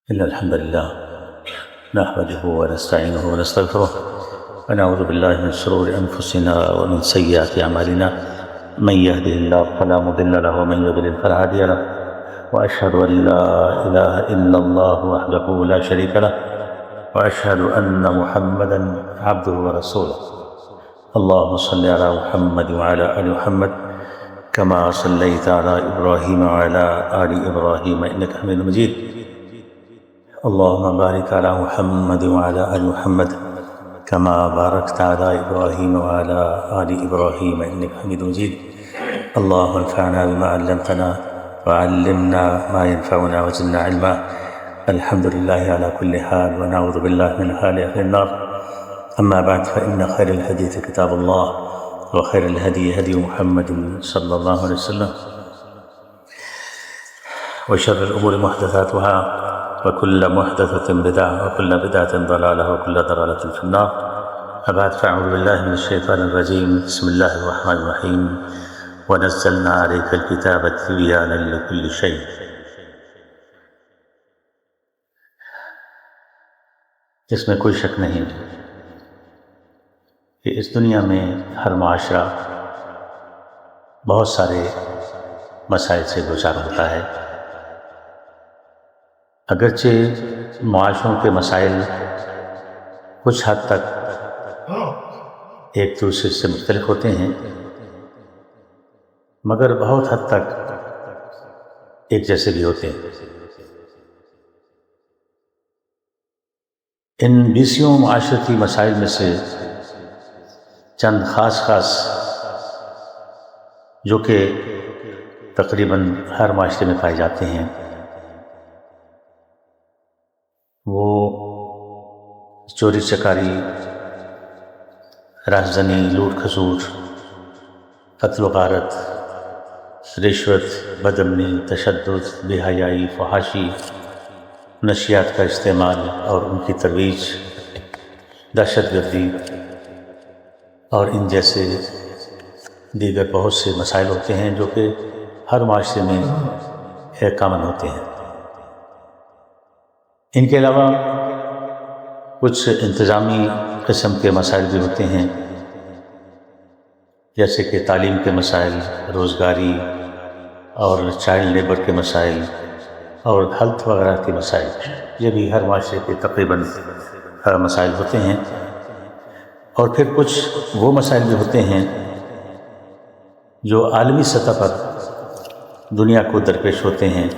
إن الحمد لله نحمده ونستعينه ونستغفره ونعوذ بالله من شرور أنفسنا ومن سيئات أعمالنا من يهده الله فلا مضل له ومن يضلل فلا هادي له وأشهد أن لا إله إلا الله وحده لا شريك له وأشهد أن محمدا عبده ورسوله اللهم صل على محمد وعلى آل محمد كما صليت على إبراهيم وعلى آل إبراهيم إنك حميد مجيد اللهم بارك على محمد وعلى آل محمد كما باركت على إبراهيم وعلى آل إبراهيم إنك حميد مجيد اللهم انفعنا بما علمتنا وعلمنا ما ينفعنا وزدنا علما الحمد لله على كل حال ونعوذ بالله من حال أهل النار أما بعد فإن خير الحديث كتاب الله وخير الهدي هدي محمد صلى الله عليه وسلم وشر الأمور محدثاتها وكل محدثة بدعة وكل بدعة ضلالة وكل ضلالة في النار أبعد فأعوذ بالله من الشيطان الرجيم بسم الله الرحمن الرحيم ونزلنا عليك الكتاب تبيانا لكل شيء اس میں کوئی شک نہیں کہ اس دنیا میں ہر معاشرہ بہت سارے مسائل سے دوچار ہوتا ہے اگرچہ معاشروں کے مسائل کچھ حد تک ایک دوسرے سے مختلف ہوتے ہیں مگر بہت حد تک ایک جیسے بھی ہوتے ہیں۔ ان 20 معاشرتی مسائل میں سے چند خاص جو کہ تقریباً ہر معاشرے میں پائے جاتے ہیں وہ چوری چکاری، رہزنی، لوٹ کھسوٹ، قتل و غارت، رشوت، بدامنی، تشدد، بے حیائی، فحاشی، نشیات کا استعمال اور ان کی ترویج، دہشت گردی اور ان جیسے دیگر بہت سے مسائل ہوتے ہیں جو کہ ہر معاشرے میں ایک کامن ہوتے ہیں۔ ان کے علاوہ کچھ انتظامی قسم کے مسائل بھی ہوتے ہیں جیسے کہ تعلیم کے مسائل، روزگاری اور چائلڈ لیبر کے مسائل اور ہیلتھ وغیرہ کے مسائل، یہ بھی ہر معاشرے کے تقریباً مسائل ہوتے ہیں۔ اور پھر کچھ وہ مسائل بھی ہوتے ہیں جو عالمی سطح پر دنیا کو درپیش ہوتے ہیں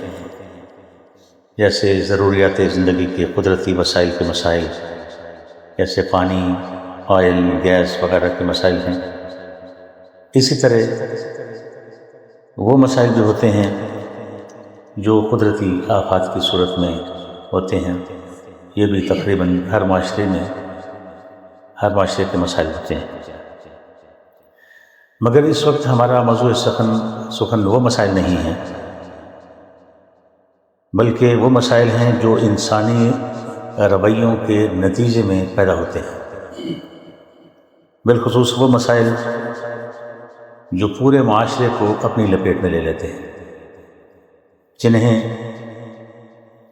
جیسے ضروریات زندگی کے قدرتی وسائل کے مسائل، جیسے پانی، آئل، گیس وغیرہ کے مسائل ہیں۔ اسی طرح وہ مسائل بھی ہوتے ہیں جو قدرتی آفات کی صورت میں ہوتے ہیں، یہ بھی تقریباً ہر معاشرے کے مسائل ہوتے ہیں۔ مگر اس وقت ہمارا موضوع سخن وہ مسائل نہیں ہیں بلکہ وہ مسائل ہیں جو انسانی رویوں کے نتیجے میں پیدا ہوتے ہیں، بالخصوص وہ مسائل جو پورے معاشرے کو اپنی لپیٹ میں لے لیتے ہیں، جنہیں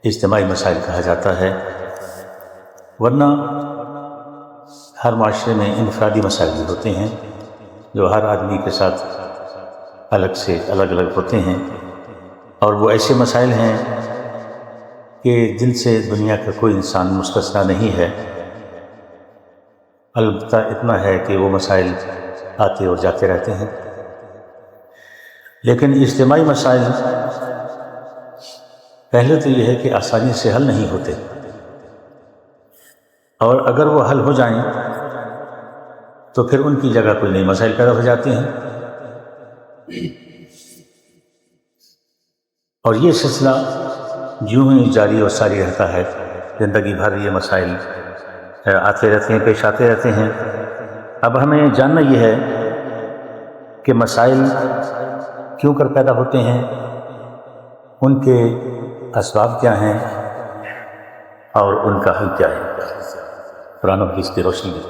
اجتماعی مسائل کہا جاتا ہے۔ ورنہ ہر معاشرے میں انفرادی مسائل بھی ہوتے ہیں جو ہر آدمی کے ساتھ الگ الگ ہوتے ہیں، اور وہ ایسے مسائل ہیں کہ جن سے دنیا کا کوئی انسان مستثنی نہیں ہے، البتہ اتنا ہے کہ وہ مسائل آتے اور جاتے رہتے ہیں۔ لیکن اجتماعی مسائل پہلے تو یہ ہے کہ آسانی سے حل نہیں ہوتے، اور اگر وہ حل ہو جائیں تو پھر ان کی جگہ کوئی نئی مسائل پیدا ہو جاتے ہیں، اور یہ سلسلہ یوں ہی جاری اور ساری رہتا ہے، زندگی بھر یہ مسائل آتے رہتے ہیں، پیش آتے رہتے ہیں۔ اب ہمیں جاننا یہ ہے کہ مسائل کیوں کر پیدا ہوتے ہیں، ان کے اسباب کیا ہیں اور ان کا حل کیا ہے، قرآن و حدیث کی روشنی میں۔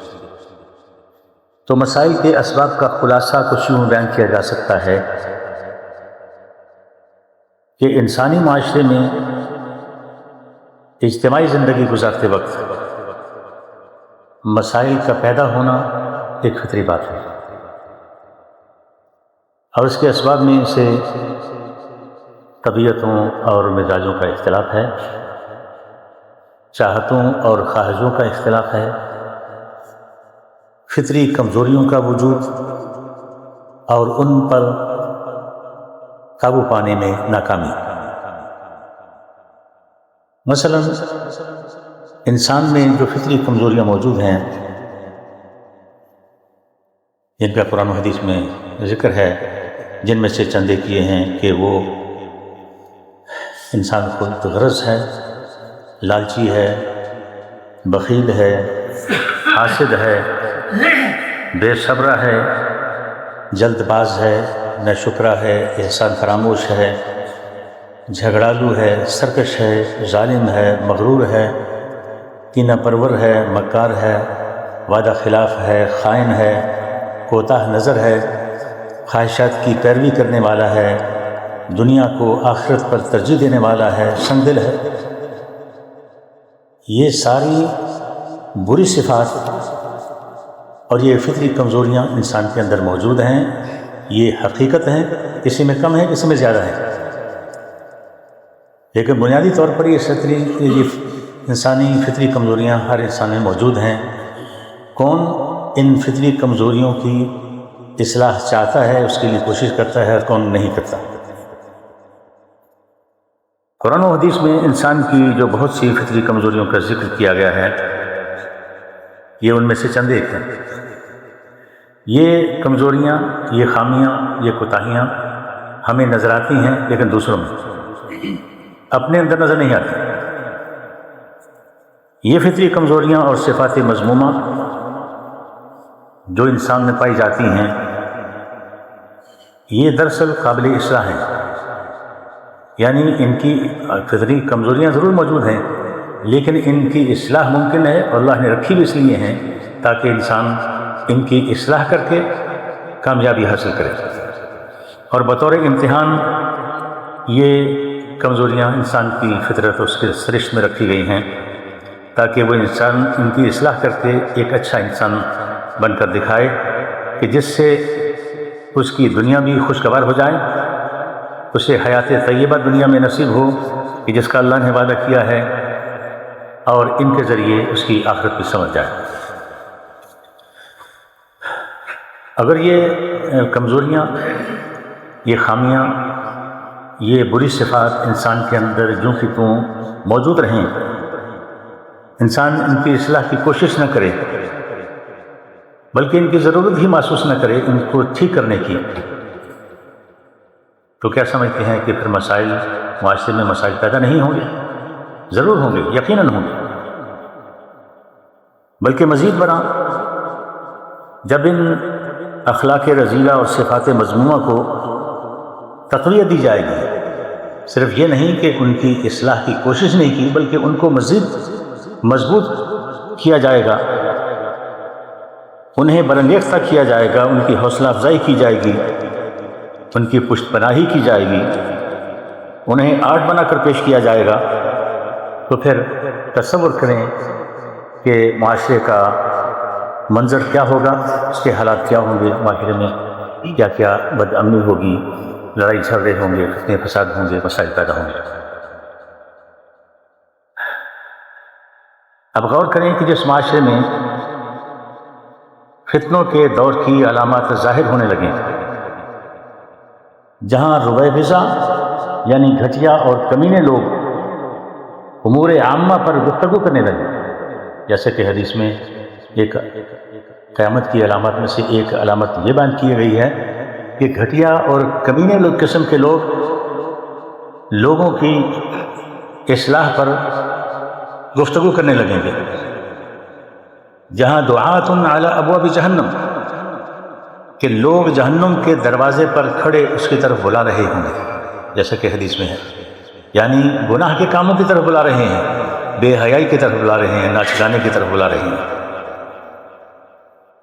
تو مسائل کے اسباب کا خلاصہ کچھ یوں بیان کیا جا سکتا ہے کہ انسانی معاشرے میں اجتماعی زندگی گزارتے وقت مسائل کا پیدا ہونا ایک فطری بات ہے، اور اس کے اسباب میں سے طبیعتوں اور مزاجوں کا اختلاف ہے، چاہتوں اور خواہشوں کا اختلاف ہے، فطری کمزوریوں کا وجود اور ان پر قابو پانے میں ناکامی۔ مثلا انسان میں جو فطری کمزوریاں موجود ہیں جن کا قرآن و حدیث میں ذکر ہے، جن میں سے چند ایک یہ ہیں کہ وہ انسان خود غرض ہے، لالچی ہے، بخیل ہے، حاسد ہے، بے صبرہ ہے، جلد باز ہے، ناشکرا ہے، احسان فراموش ہے، جھگڑالو ہے، سرکش ہے، ظالم ہے، مغرور ہے، کینہ پرور ہے، مکار ہے، وعدہ خلاف ہے، خائن ہے، کوتاہ نظر ہے، خواہشات کی پیروی کرنے والا ہے، دنیا کو آخرت پر ترجیح دینے والا ہے، سنگ دل ہے۔ یہ ساری بری صفات اور یہ فطری کمزوریاں انسان کے اندر موجود ہیں، یہ حقیقت ہیں، کسی میں کم ہے، کسی میں زیادہ ہے، لیکن بنیادی طور پر یہ انسانی فطری کمزوریاں ہر انسان میں موجود ہیں۔ کون ان فطری کمزوریوں کی اصلاح چاہتا ہے، اس کے لیے کوشش کرتا ہے، اور کون نہیں کرتا۔ قرآن و حدیث میں انسان کی جو بہت سی فطری کمزوریوں کا ذکر کیا گیا ہے، یہ ان میں سے چند ایک ہیں۔ یہ کمزوریاں، یہ خامیاں، یہ کوتاہیاں ہمیں نظر آتی ہیں، لیکن دوسروں میں اپنے اندر نظر نہیں آتی۔ یہ فطری کمزوریاں اور صفات مذمومہ جو انسان میں پائی جاتی ہیں، یہ دراصل قابل اصلاح ہیں، یعنی ان کی فطری کمزوریاں ضرور موجود ہیں، لیکن ان کی اصلاح ممکن ہے، اور اللہ نے رکھی بھی اس لیے ہیں تاکہ انسان ان کی اصلاح کر کے کامیابی حاصل کرے۔ اور بطور امتحان یہ کمزوریاں انسان کی فطرت اس کے سرشت میں رکھی گئی ہیں تاکہ وہ انسان ان کی اصلاح کر کے ایک اچھا انسان بن کر دکھائے کہ جس سے اس کی دنیا بھی خوشگوار ہو جائے، اسے حیات طیبہ دنیا میں نصیب ہو کہ جس کا اللہ نے وعدہ کیا ہے، اور ان کے ذریعے اس کی آخرت بھی سمجھ جائے۔ اگر یہ کمزوریاں، یہ خامیاں، یہ بری صفات انسان کے اندر جوں کی توں موجود رہیں، انسان ان کی اصلاح کی کوشش نہ کرے، بلکہ ان کی ضرورت ہی محسوس نہ کرے ان کو ٹھیک کرنے کی، تو کیا سمجھتے ہیں کہ پھر مسائل، معاشرے میں مسائل پیدا نہیں ہوں گے؟ ضرور ہوں گے، یقیناً ہوں گے، بلکہ مزید برآں جب ان اخلاق رذیلہ اور صفات مذمومہ کو تقویت دی جائے گی، صرف یہ نہیں کہ ان کی اصلاح کی کوشش نہیں کی، بلکہ ان کو مزید مضبوط کیا جائے گا، انہیں برانگیختہ کیا جائے گا، ان کی حوصلہ افزائی کی جائے گی، ان کی پشت پناہی کی جائے گی، انہیں آرٹ بنا کر پیش کیا جائے گا، تو پھر تصور کریں کہ معاشرے کا منظر کیا ہوگا، اس کے حالات کیا ہوں گے، معاشرے میں کیا کیا بد امنی ہوگی، لڑائی جھگڑے ہوں گے، فتنے فساد ہوں گے، مسائل پیدا ہوں گے۔ اب غور کریں کہ جس معاشرے میں فتنوں کے دور کی علامات ظاہر ہونے لگیں، جہاں رویبضہ یعنی گھٹیا اور کمینے لوگ امور عامہ پر گفتگو کرنے لگے، جیسے کہ حدیث میں ایک قیامت کی علامات میں سے ایک علامت یہ بیان کی گئی ہے کہ گھٹیا اور کمینے قسم کے لوگ لوگوں کی اصلاح پر گفتگو کرنے لگیں گے، جہاں دعات علی ابواب جہنم، کہ لوگ جہنم کے دروازے پر کھڑے اس کی طرف بلا رہے ہوں گے، جیسا کہ حدیث میں ہے، یعنی گناہ کے کاموں کی طرف بلا رہے ہیں، بے حیائی کی طرف بلا رہے ہیں، ناچ گانے کی طرف بلا رہے ہیں،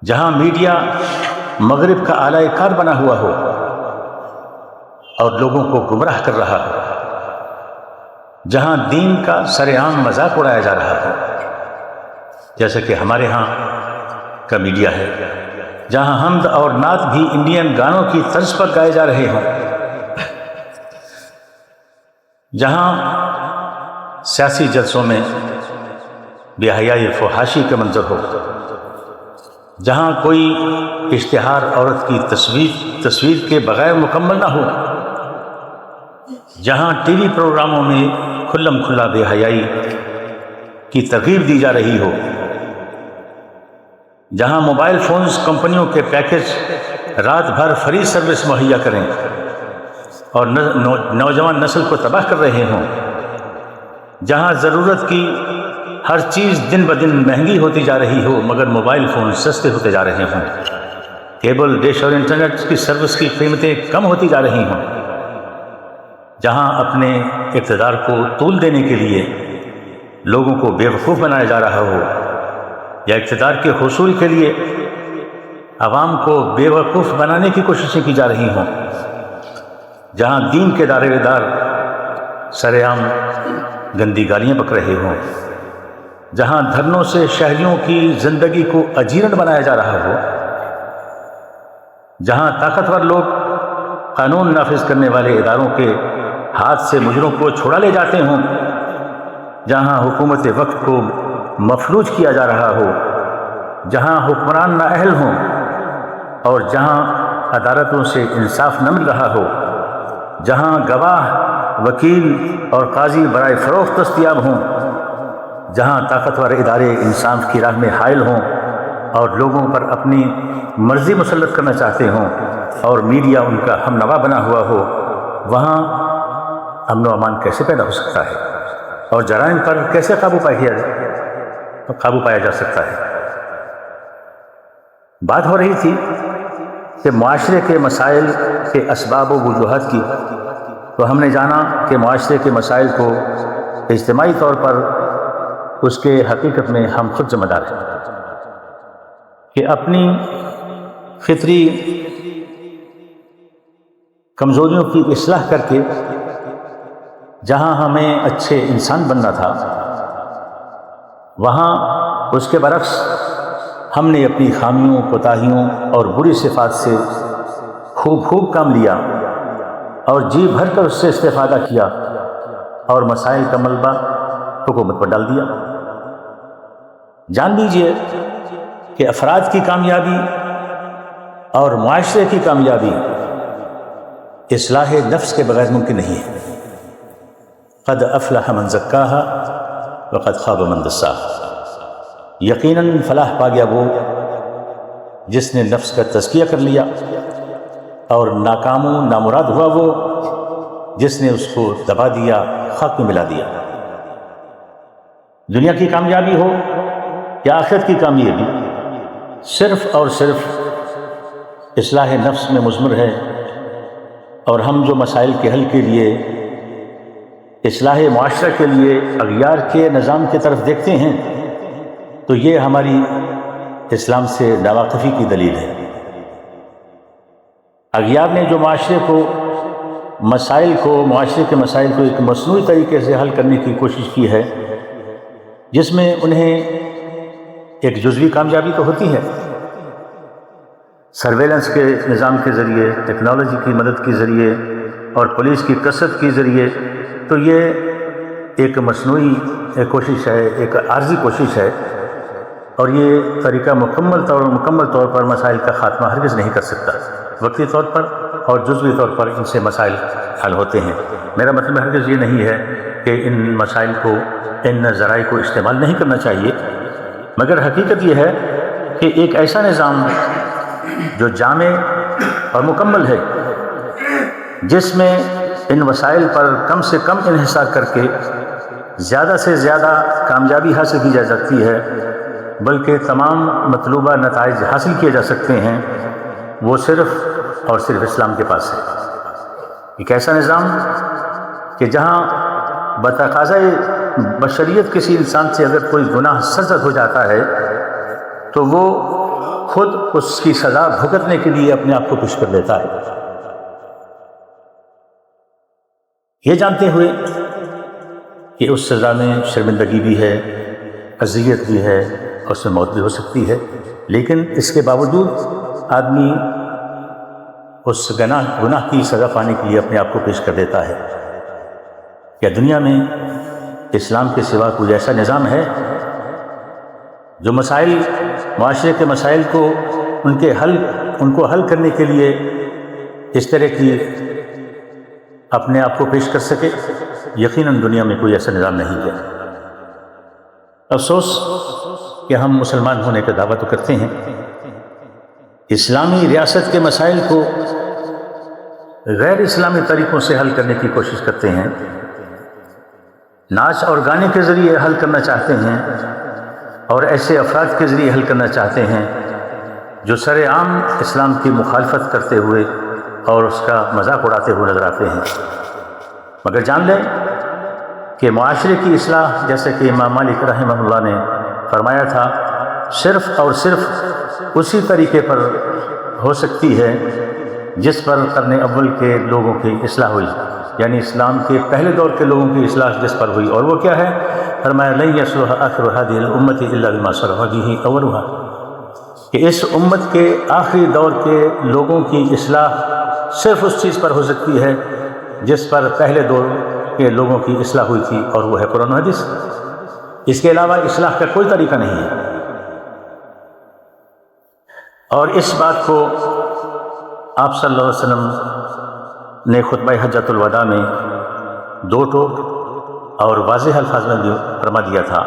جہاں میڈیا مغرب کا آلہ کار بنا ہوا ہو اور لوگوں کو گمراہ کر رہا ہو، جہاں دین کا سر عام مذاق اڑایا جا رہا ہے، جیسا کہ ہمارے ہاں کا میڈیا ہے، جہاں حمد اور نعت بھی انڈین گانوں کی طرز پر گائے جا رہے ہوں، جہاں سیاسی جلسوں میں بے حیائی فحاشی کا منظر ہو، جہاں کوئی اشتہار عورت کی تصویر کے بغیر مکمل نہ ہو، جہاں ٹی وی پروگراموں میں کھلم کھلا بے حیائی کی ترغیب دی جا رہی ہو، جہاں موبائل فونز کمپنیوں کے پیکج رات بھر فری سروس مہیا کریں اور نوجوان نسل کو تباہ کر رہے ہوں، جہاں ضرورت کی ہر چیز دن بدن مہنگی ہوتی جا رہی ہو مگر موبائل فون سستے ہوتے جا رہے ہوں، کیبل ڈش اور انٹرنیٹ کی سروس کی قیمتیں کم ہوتی جا رہی ہوں، جہاں اپنے اقتدار کو طول دینے کے لیے لوگوں کو بیوقوف بنایا جا رہا ہو یا اقتدار کے حصول کے لیے عوام کو بے وقوف بنانے کی کوششیں کی جا رہی ہوں، جہاں دین کے دائرے دار سر عام گندی گالیاں بک رہے ہوں، جہاں دھرنوں سے شہریوں کی زندگی کو اجیرن بنایا جا رہا ہو، جہاں طاقتور لوگ قانون نافذ کرنے والے اداروں کے ہاتھ سے مجرموں کو چھڑا لے جاتے ہوں، جہاں حکومت وقت کو مفلوج کیا جا رہا ہو، جہاں حکمران نااہل ہوں اور جہاں عدالتوں سے انصاف نہ مل رہا ہو، جہاں گواہ، وکیل اور قاضی برائے فروخت دستیاب ہوں، جہاں طاقتور ادارے انصاف کی راہ میں حائل ہوں اور لوگوں پر اپنی مرضی مسلط کرنا چاہتے ہوں اور میڈیا ان کا ہم نوا بنا ہوا ہو، وہاں امن و امان کیسے پیدا ہو سکتا ہے اور جرائم پر کیسے قابو پایا جا سکتا ہے؟ بات ہو رہی تھی کہ معاشرے کے مسائل کے اسباب و وجوہات کی، تو ہم نے جانا کہ معاشرے کے مسائل کو اجتماعی طور پر اس کے حقیقت میں ہم خود ذمہ دار ہیں کہ اپنی فطری کمزوریوں کی اصلاح کر کے جہاں ہمیں اچھے انسان بننا تھا، وہاں اس کے برعکس ہم نے اپنی خامیوں، کوتاہیوں اور بری صفات سے خوب کام لیا اور جی بھر کر اس سے استفادہ کیا اور مسائل کا ملبہ حکومت پر ڈال دیا۔ جان لیجئے کہ افراد کی کامیابی اور معاشرے کی کامیابی اصلاح نفس کے بغیر ممکن نہیں ہے۔ قد افلح من زکاہا وقد خاب من دساہا، یقیناً فلاح پا گیا وہ جس نے نفس کا تزکیہ کر لیا، اور ناکام و نامراد ہوا وہ جس نے اس کو دبا دیا، خاک میں ملا دیا۔ دنیا کی کامیابی ہو یا آخرت کی کامیابی، صرف اور صرف اصلاح نفس میں مضمر ہے، اور ہم جو مسائل کے حل کے لیے اصلاح معاشرہ کے لیے اغیار کے نظام کی طرف دیکھتے ہیں تو یہ ہماری اسلام سے ناواقفی کی دلیل ہے۔ اغیار نے جو معاشرے کے مسائل کو ایک مصنوعی طریقے سے حل کرنے کی کوشش کی ہے، جس میں انہیں ایک جزوی کامیابی تو ہوتی ہے، سرویلنس کے نظام کے ذریعے، ٹیکنالوجی کی مدد کے ذریعے اور پولیس کی کثرت کے ذریعے، تو یہ ایک مصنوعی کوشش ہے، ایک عارضی کوشش ہے، اور یہ طریقہ مکمل طور پر مسائل کا خاتمہ ہرگز نہیں کر سکتا۔ وقتی طور پر اور جزوی طور پر ان سے مسائل حل ہوتے ہیں۔ میرا مطلب ہرگز یہ نہیں ہے کہ ان مسائل کو، ان ذرائع کو استعمال نہیں کرنا چاہیے، مگر حقیقت یہ ہے کہ ایک ایسا نظام جو جامع اور مکمل ہے، جس میں ان وسائل پر کم سے کم انحصار کر کے زیادہ سے زیادہ کامیابی حاصل کی جا سکتی ہے، بلکہ تمام مطلوبہ نتائج حاصل کیے جا سکتے ہیں، وہ صرف اور صرف اسلام کے پاس ہے۔ ایک ایسا نظام کہ جہاں بتقاضۂ بشریت کسی انسان سے اگر کوئی گناہ سرزد ہو جاتا ہے تو وہ خود اس کی سزا بھگتنے کے لیے اپنے آپ کو پیش کر لیتا ہے۔ یہ جانتے ہوئے کہ اس سزا میں شرمندگی بھی ہے، اذیت بھی ہے، اور اس میں موت بھی ہو سکتی ہے، لیکن اس کے باوجود آدمی اس گناہ کی سزا پانے کے لیے اپنے آپ کو پیش کر دیتا ہے۔ کیا دنیا میں اسلام کے سوا کوئی ایسا نظام ہے جو مسائل، معاشرے کے مسائل کو ان کو حل کرنے کے لیے اس طرح کی اپنے آپ کو پیش کر سکے؟ یقیناً دنیا میں کوئی ایسا نظام نہیں ہے۔ افسوس کہ ہم مسلمان ہونے کا دعویٰ تو کرتے ہیں، اسلامی ریاست کے مسائل کو غیر اسلامی طریقوں سے حل کرنے کی کوشش کرتے ہیں، ناچ اور گانے کے ذریعے حل کرنا چاہتے ہیں، اور ایسے افراد کے ذریعے حل کرنا چاہتے ہیں جو سر عام اسلام کی مخالفت کرتے ہوئے اور اس کا مذاق اڑاتے ہوئے نظر آتے ہیں۔ مگر جان لیں کہ معاشرے کی اصلاح، جیسے کہ امام مالک رحمہ اللہ نے فرمایا تھا، صرف اور صرف اسی طریقے پر ہو سکتی ہے جس پر قرن اول کے لوگوں کی اصلاح ہوئی، یعنی اسلام کے پہلے دور کے لوگوں کی اصلاح جس پر ہوئی، اور وہ کیا ہے؟ فرمایا لن یصلح آخر هذه الامة الا بما صلح به اولها، کہ اس امت کے آخری دور کے لوگوں کی اصلاح صرف اس چیز پر ہو سکتی ہے جس پر پہلے دور کے لوگوں کی اصلاح ہوئی تھی، اور وہ ہے قرآن و حدیث۔ اس کے علاوہ اصلاح کا کوئی طریقہ نہیں ہے۔ اور اس بات کو آپ صلی اللہ علیہ وسلم نے خطبہ حجۃ الوداع میں دو ٹوک اور واضح الفاظ میں بھی فرما دیا تھا۔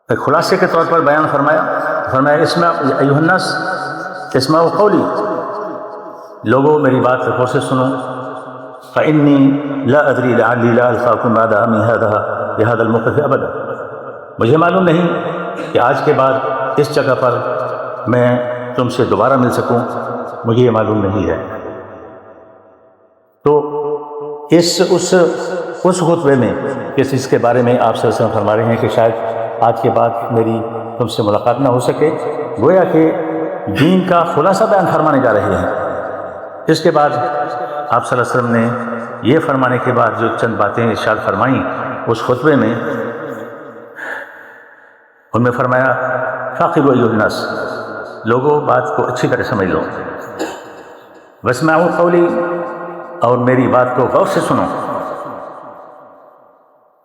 ایک خلاصے کے طور پر بیان فرمایا اسمع ایھا الناس اسمعوا قولی، لوگوں میری بات غور سے سنو، فإنی لا ادری لعلی لا القاکم بعد عامی ھذا بھذا الموقف ابدا، مجھے معلوم نہیں کہ آج کے بعد اس جگہ پر میں تم سے دوبارہ مل سکوں، مجھے یہ معلوم نہیں ہے۔ تو اس خطبے میں اس کے بارے میں آپ صلی اللہ علیہ وسلم فرما رہے ہیں کہ شاید آج کے بعد میری تم سے ملاقات نہ ہو سکے، گویا کہ دین کا خلاصہ بیان فرمانے جا رہے ہیں۔ اس کے بعد آپ صلی اللہ علیہ وسلم نے یہ فرمانے کے بعد جو چند باتیں ارشاد فرمائیں اس خطبے میں، ان میں فرمایا فاقبوا ایھا الناس، لوگوں بات کو اچھی طرح سمجھ لو، واسمعوا قولی، اور میری بات کو غور سے سنو،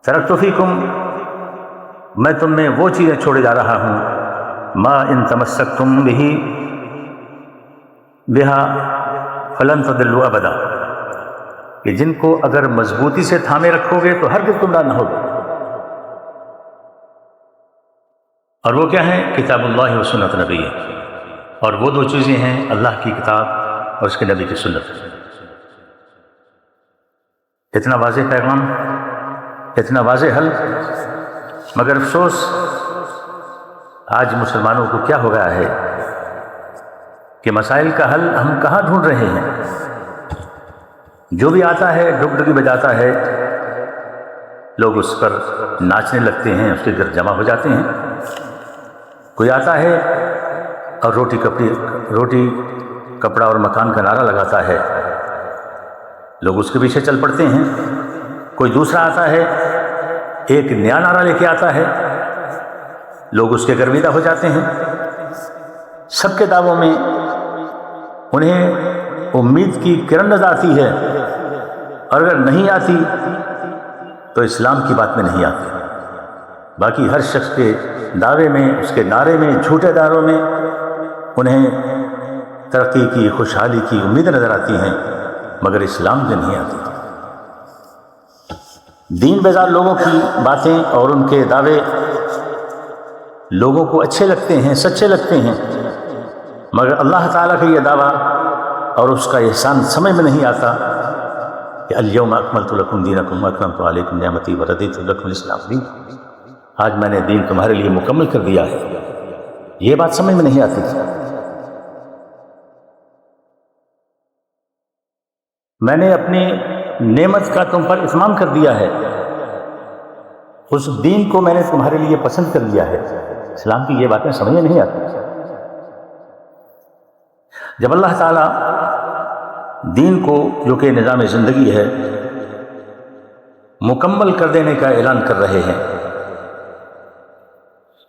ترکت فیکم، میں تم میں وہ چیزیں چھوڑے جا رہا ہوں، ما ان تمسکتم بہا فلن تضلوا ابدا، کہ جن کو اگر مضبوطی سے تھامے رکھو گے تو ہرگز گمراہ نہ ہوگے۔ اور وہ کیا ہے؟ کتاب اللہ و سنت نبی، اور وہ دو چیزیں ہیں اللہ کی کتاب اور اس کے نبی کی سنت۔ اتنا واضح پیغام، اتنا واضح حل، مگر افسوس آج مسلمانوں کو کیا ہو گیا ہے کہ مسائل کا حل ہم کہاں ڈھونڈ رہے ہیں؟ جو بھی آتا ہے ڈگڈگی بجاتا ہے، لوگ اس پر ناچنے لگتے ہیں، اس کے گرد جمع ہو جاتے ہیں۔ کوئی آتا ہے اور روٹی کپڑا اور مکان کا نعرہ لگاتا ہے، لوگ اس کے پیچھے چل پڑتے ہیں۔ کوئی دوسرا آتا ہے، ایک نیا نعرہ لے کے آتا ہے، لوگ اس کے گرویدہ ہو جاتے ہیں۔ سب کے دعووں میں انہیں امید کی کرن نظر آتی ہے، اور اگر نہیں آتی تو اسلام کی بات میں نہیں آتی۔ باقی ہر شخص کے دعوے میں، اس کے نعرے میں، جھوٹے دعووں میں انہیں ترقی کی، خوشحالی کی امید نظر آتی ہیں، مگر اسلام میں نہیں آتی۔ دین بیزار لوگوں کی باتیں اور ان کے دعوے لوگوں کو اچھے لگتے ہیں، سچے لگتے ہیں، مگر اللہ تعالیٰ کا یہ دعویٰ اور اس کا احسان سمجھ میں نہیں آتا کہ الیوم اکملت لکم دینکم واتممت علیکم نعمتی ورضیت لکم الاسلام دینا، آج میں نے دین تمہارے لیے مکمل کر دیا ہے۔ یہ بات سمجھ میں نہیں آتی تھی۔ میں نے اپنی نعمت کا تم پر اتمام کر دیا ہے، اس دین کو میں نے تمہارے لیے پسند کر لیا ہے۔ اسلام کی یہ باتیں سمجھ میں نہیں آتی۔ جب اللہ تعالیٰ دین کو، جو کہ نظام زندگی ہے، مکمل کر دینے کا اعلان کر رہے ہیں،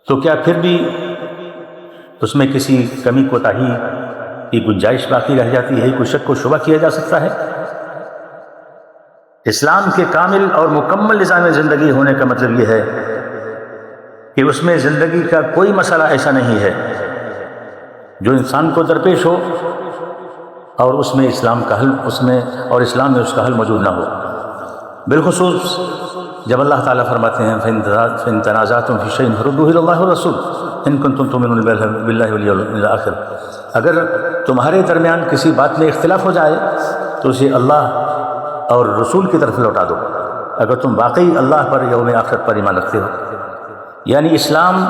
تو کیا پھر بھی اس میں کسی کمی کوتاہی کی گنجائش باقی رہ جاتی ہے؟ کوئی شک و شبہ کیا جا سکتا ہے؟ اسلام کے کامل اور مکمل نظام زندگی ہونے کا مطلب یہ ہے کہ اس میں زندگی کا کوئی مسئلہ ایسا نہیں ہے جو انسان کو درپیش ہو اور اس میں اسلام کا حل اسلام میں اس کا حل موجود نہ ہو۔ بالخصوص جب اللہ تعالیٰ فرماتے ہیں فَإِن تَنَازَعْتُمْ فِي شَيْءٍ فَرُدُّوهُ إِلَى اللَّهِ وَالرَّسُولِ إِن كُنتُمْ تُؤْمِنُونَ بِاللَّهِ وَالْيَوْمِ الْآخِرِ، اگر تمہارے درمیان کسی بات میں اختلاف ہو جائے تو اسے اللہ اور رسول کی طرف لوٹا دو، اگر تم واقعی اللہ پر یوم آخرت پر ایمان رکھتے ہو۔ یعنی اسلام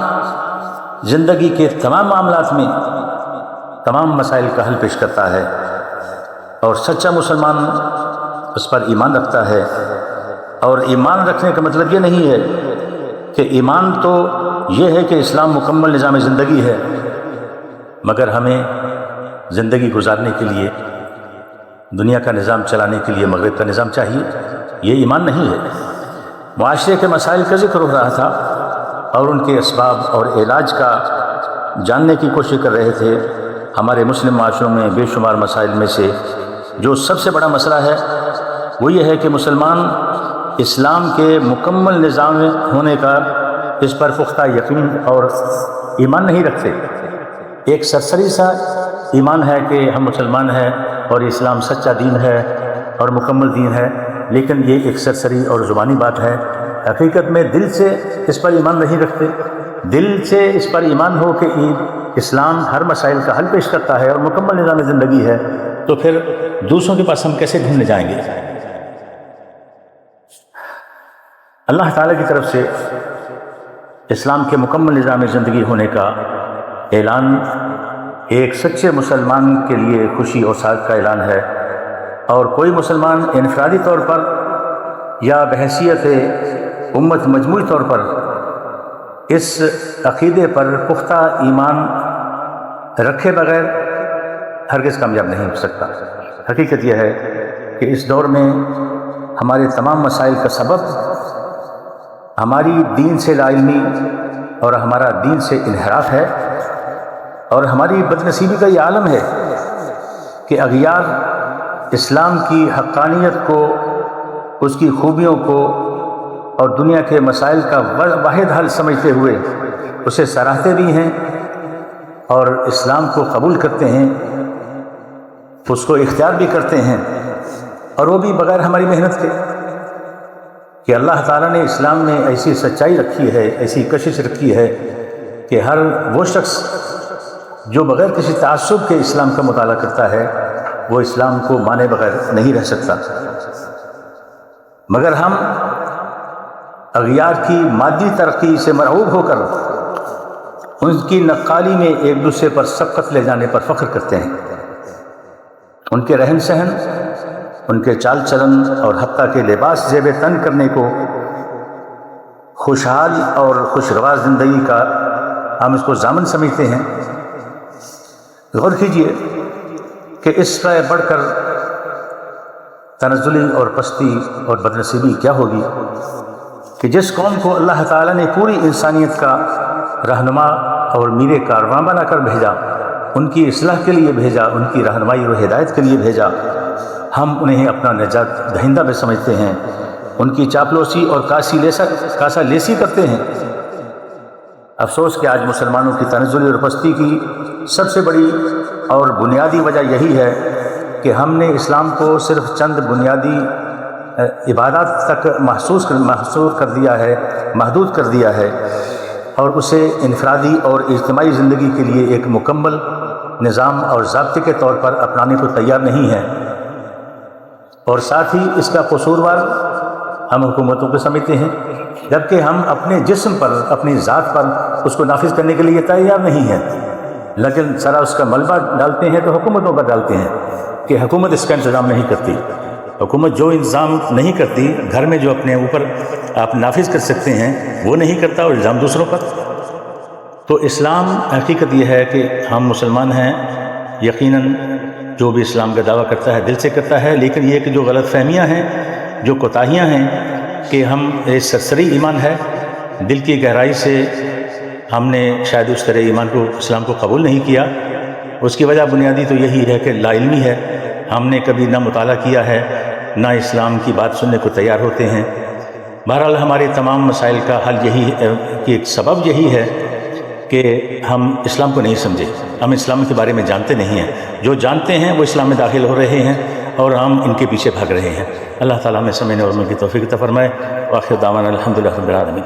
زندگی کے تمام معاملات میں تمام مسائل کا حل پیش کرتا ہے، اور سچا مسلمان اس پر ایمان رکھتا ہے۔ اور ایمان رکھنے کا مطلب یہ نہیں ہے کہ ایمان تو یہ ہے کہ اسلام مکمل نظام زندگی ہے، مگر ہمیں زندگی گزارنے کے لیے، دنیا کا نظام چلانے کے لیے مغرب کا نظام چاہیے، یہ ایمان نہیں ہے۔ معاشرے کے مسائل کا ذکر ہو رہا تھا اور ان کے اسباب اور علاج کا جاننے کی کوشش کر رہے تھے۔ ہمارے مسلم معاشروں میں بے شمار مسائل میں سے جو سب سے بڑا مسئلہ ہے وہ یہ ہے کہ مسلمان اسلام کے مکمل نظام ہونے کا اس پر پختہ یقین اور ایمان نہیں رکھتے۔ ایک سرسری سا ایمان ہے کہ ہم مسلمان ہیں اور اسلام سچا دین ہے اور مکمل دین ہے، لیکن یہ ایک سرسری اور زبانی بات ہے۔ حقیقت میں دل سے اس پر ایمان نہیں رکھتے۔ دل سے اس پر ایمان ہو کہ اسلام ہر مسائل کا حل پیش کرتا ہے اور مکمل نظام زندگی ہے، تو پھر دوسروں کے پاس ہم کیسے ڈھونڈنے جائیں گے؟ اللہ تعالیٰ کی طرف سے اسلام کے مکمل نظام زندگی ہونے کا اعلان ایک سچے مسلمان کے لیے خوشی اور سعادت کا اعلان ہے، اور کوئی مسلمان انفرادی طور پر یا بحیثیت امت مجموعی طور پر اس عقیدے پر پختہ ایمان رکھے بغیر ہرگز کامیاب نہیں ہو سکتا۔ حقیقت یہ ہے کہ اس دور میں ہمارے تمام مسائل کا سبب ہماری دین سے لا علمی اور ہمارا دین سے انحراف ہے، اور ہماری بدنصیبی کا یہ عالم ہے کہ اغیار اسلام کی حقانیت کو، اس کی خوبیوں کو اور دنیا کے مسائل کا واحد حل سمجھتے ہوئے اسے سراہتے بھی ہیں اور اسلام کو قبول کرتے ہیں، اس کو اختیار بھی کرتے ہیں، اور وہ بھی بغیر ہماری محنت کے، کہ اللہ تعالیٰ نے اسلام میں ایسی سچائی رکھی ہے، ایسی کشش رکھی ہے کہ ہر وہ شخص جو بغیر کسی تعصب کے اسلام کا مطالعہ کرتا ہے وہ اسلام کو مانے بغیر نہیں رہ سکتا۔ مگر ہم اغیار کی مادی ترقی سے مرعوب ہو کر ان کی نقالی میں ایک دوسرے پر سبقت لے جانے پر فخر کرتے ہیں، ان کے رہن سہن، ان کے چال چلن اور حتیٰ کہ لباس زیب تن کرنے کو خوشحال اور خوشگوار زندگی کا ہم اس کو ضامن سمجھتے ہیں۔ غور کیجئے کہ اس سے بڑھ کر تنزلی اور پستی اور بدنصیبی کیا ہوگی کہ جس قوم کو اللہ تعالیٰ نے پوری انسانیت کا رہنما اور میر کارواں بنا کر بھیجا، ان کی اصلاح کے لیے بھیجا، ان کی رہنمائی اور ہدایت کے لیے بھیجا، ہم انہیں اپنا نجات دہندہ بھی سمجھتے ہیں، ان کی چاپلوسی اور کاسا لیسی کرتے ہیں۔ افسوس کہ آج مسلمانوں کی تنزلی اور پستی کی سب سے بڑی اور بنیادی وجہ یہی ہے کہ ہم نے اسلام کو صرف چند بنیادی عبادات تک محصور کر دیا ہے، محدود کر دیا ہے، اور اسے انفرادی اور اجتماعی زندگی کے لیے ایک مکمل نظام اور ضابطے کے طور پر اپنانے کو تیار نہیں ہے، اور ساتھ ہی اس کا قصوروار ہم حکومتوں کو سمجھتے ہیں، جبکہ ہم اپنے جسم پر، اپنی ذات پر اس کو نافذ کرنے کے لیے تیار نہیں ہیں، لیکن ذرا اس کا ملبہ ڈالتے ہیں تو حکومتوں پر ڈالتے ہیں کہ حکومت اس کا انتظام نہیں کرتی۔ حکومت جو انتظام نہیں کرتی، گھر میں جو اپنے اوپر آپ نافذ کر سکتے ہیں وہ نہیں کرتا، اور الزام دوسروں پر۔ تو اسلام حقیقت یہ ہے کہ ہم مسلمان ہیں، یقیناً جو بھی اسلام کا دعویٰ کرتا ہے دل سے کرتا ہے، لیکن یہ کہ جو غلط فہمیاں ہیں، جو کوتاہیاں ہیں، کہ ہم سرسری ایمان ہے، دل کی گہرائی سے ہم نے شاید اس طرح ایمان کو، اسلام کو قبول نہیں کیا۔ اس کی وجہ بنیادی تو یہی ہے کہ لا علمی ہے، ہم نے کبھی نہ مطالعہ کیا ہے، نہ اسلام کی بات سننے کو تیار ہوتے ہیں۔ بہرحال ہمارے تمام مسائل کا حل یہی ہے کہ ایک سبب یہی ہے کہ ہم اسلام کو نہیں سمجھے، ہم اسلام کے بارے میں جانتے نہیں ہیں۔ جو جانتے ہیں وہ اسلام میں داخل ہو رہے ہیں اور ہم ان کے پیچھے بھاگ رہے ہیں۔ اللہ تعالیٰ ہمیں سمجھنے اور عمل کی توفیق عطا فرمائے۔ وآخر دعوانا الحمدللہ رب العالمین۔